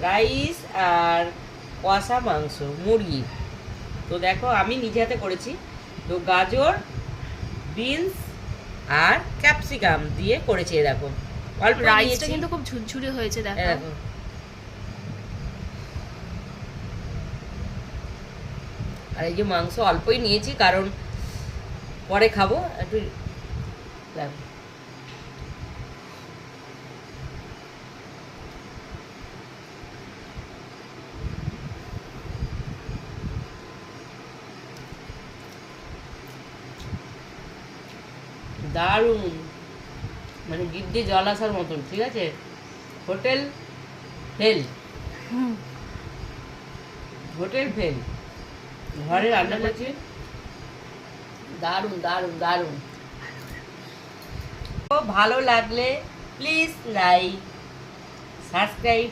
Rice আর কষা মাংস মুরগি। তো দেখো আমি নিজে হাতে করেছি। তো গাজর, বিনস আর ক্যাপসিকাম দিয়ে করেছি। দেখো অল্প রাইসটা নিয়েছি। কিন্তু খুব ঝুরঝুরে হয়েছে দেখো। দেখো আর এই যে মাংস অল্পই নিয়েছি, কারণ পরে খাবো একটু। দেখো দারুণ, মানে জিভে জল আসার মতন। ঠিক আছে, হোটেল ফেল, হোটেল ফেল, ঘরে রান্না করছি। দারুণ দারুণ দারুণ। ভালো লাগলে প্লিজ লাইক, সাবস্ক্রাইব